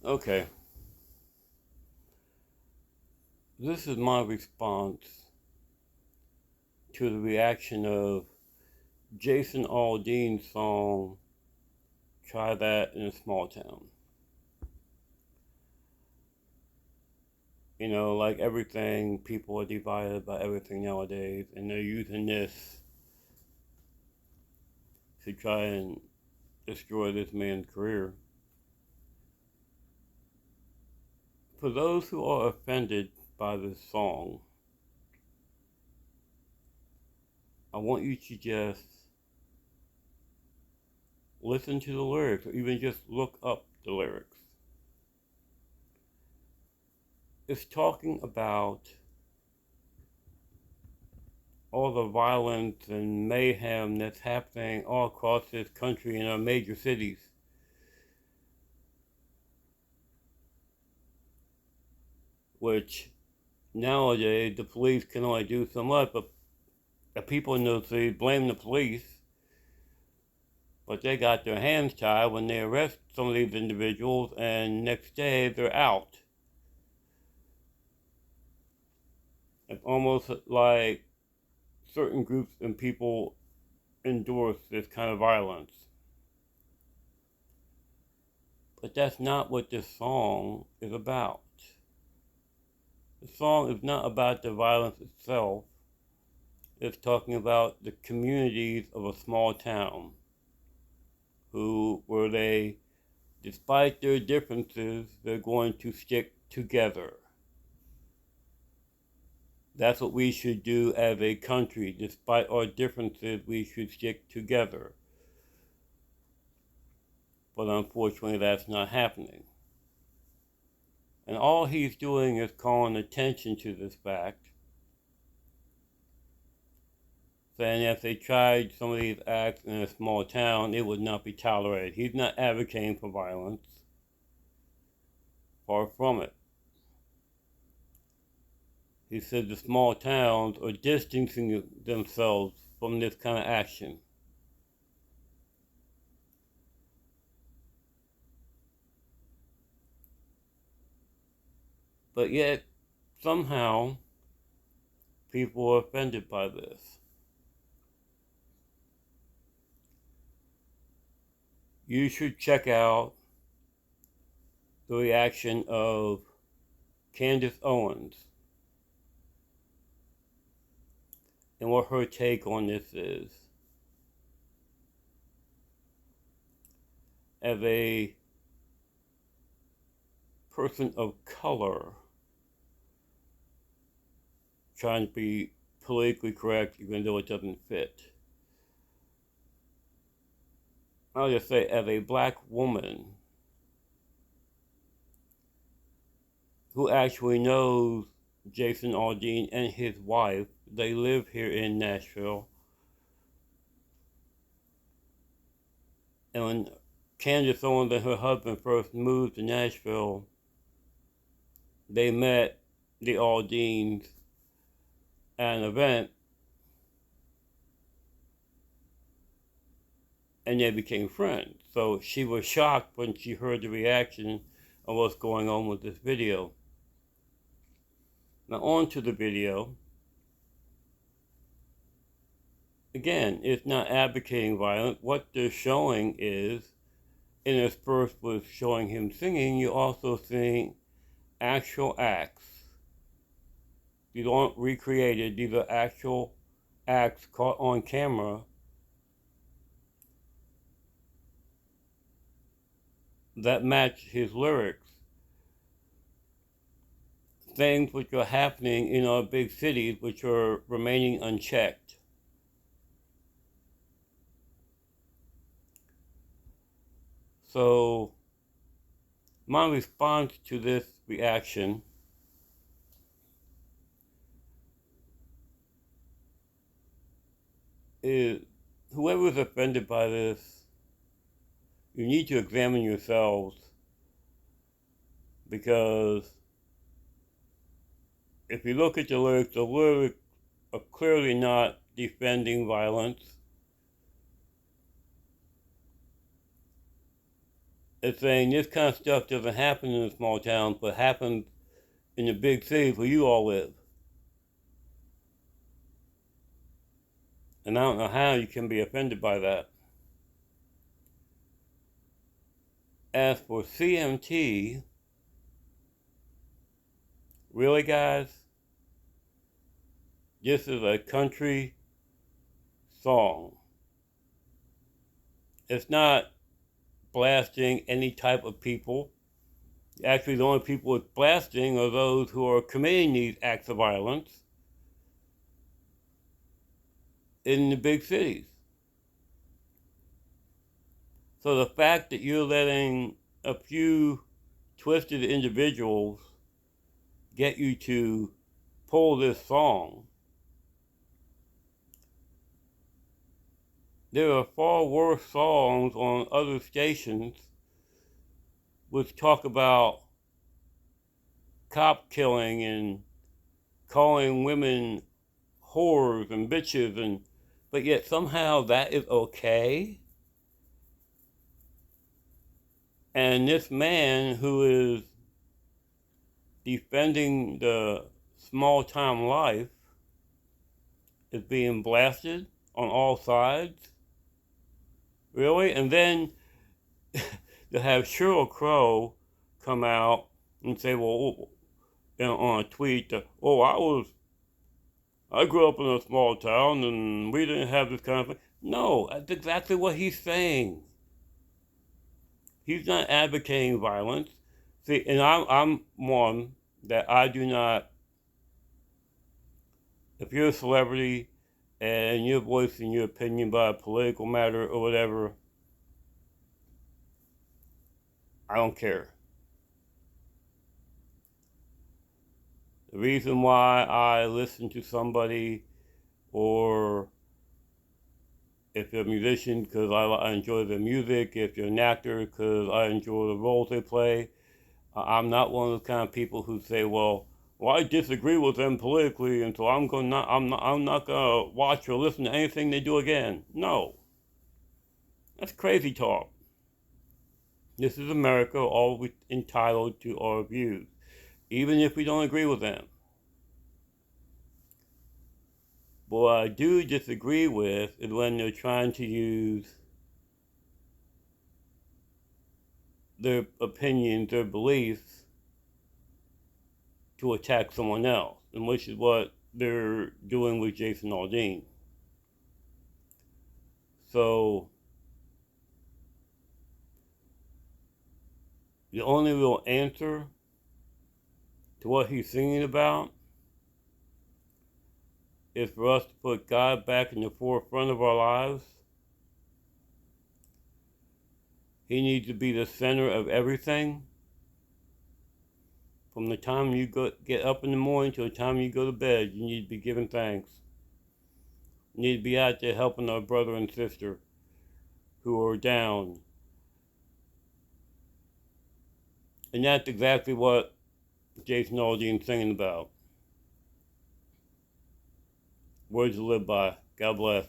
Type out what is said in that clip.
Okay, this is my response to the reaction of Jason Aldean's song, Try That in a Small Town. You know, like everything, people are divided by everything nowadays, and they're using this to try and destroy this man's career. For those who are offended by this song, I want you to just listen to the lyrics, or even just look up the lyrics. It's talking about all the violence and mayhem that's happening all across this country in our major cities. Which nowadays the police can only do so much, but the people in those cities blame the police, but they got their hands tied when they arrest some of these individuals, and next day they're out. It's almost like certain groups and people endorse this kind of violence. But that's not what this song is about. The song is not about the violence itself. It's talking about the communities of a small town where they, despite their differences, they're going to stick together. That's what we should do as a country. Despite our differences, we should stick together. But unfortunately, that's not happening. And all he's doing is calling attention to this fact, saying if they tried some of these acts in a small town, it would not be tolerated. He's not advocating for violence. Far from it. He said the small towns are distancing themselves from this kind of action. But yet, somehow, people are offended by this. You should check out the reaction of Candace Owens and what her take on this is. As a person of color, trying to be politically correct even though it doesn't fit. I'll just say, as a black woman who actually knows Jason Aldean and his wife, they live here in Nashville. And when Candace Owens and her husband first moved to Nashville, they met the Aldeans at an event, and they became friends. So she was shocked when she heard the reaction of what's going on with this video. Now on to the video. Again, it's not advocating violence. What they're showing is, interspersed with showing him singing, you're also seeing actual acts. These aren't recreated, these are actual acts caught on camera that match his lyrics. Things which are happening in our big cities which are remaining unchecked. So, my response to this reaction is, whoever is offended by this, you need to examine yourselves, because if you look at the lyrics are clearly not defending violence. It's saying this kind of stuff doesn't happen in the small towns, but happens in the big cities where you all live. And I don't know how you can be offended by that. As for CMT, really, guys, this is a country song. It's not blasting any type of people. Actually, the only people it's blasting are those who are committing these acts of violence in the big cities. So the fact that you're letting a few twisted individuals get you to pull this song, there are far worse songs on other stations which talk about cop killing and calling women whores and bitches, but yet somehow that is okay. And this man who is defending the small town life is being blasted on all sides. Really? And then to have Sheryl Crow come out and say, well, on a tweet, I grew up in a small town and we didn't have this kind of thing. No, that's exactly what he's saying. He's not advocating violence. See, and I'm one that I do not, if you're a celebrity and you're voicing your opinion by a political matter or whatever, I don't care. The reason why I listen to somebody, or if you're a musician, because I enjoy their music, if you're an actor, because I enjoy the roles they play, I'm not one of those kind of people who say, well, I disagree with them politically, and so I'm not gonna watch or listen to anything they do again. No, that's crazy talk. This is America, all entitled to our views, even if we don't agree with them. But what I do disagree with is when they're trying to use their opinions, their beliefs, to attack someone else, and which is what they're doing with Jason Aldean. So the only real answer to what he's singing about is for us to put God back in the forefront of our lives. He needs to be the center of everything. From the time you get up in the morning to the time you go to bed, you need to be giving thanks. You need to be out there helping our brother and sister who are down. And that's exactly what Jason Aldean's singing about. Words to live by. God bless.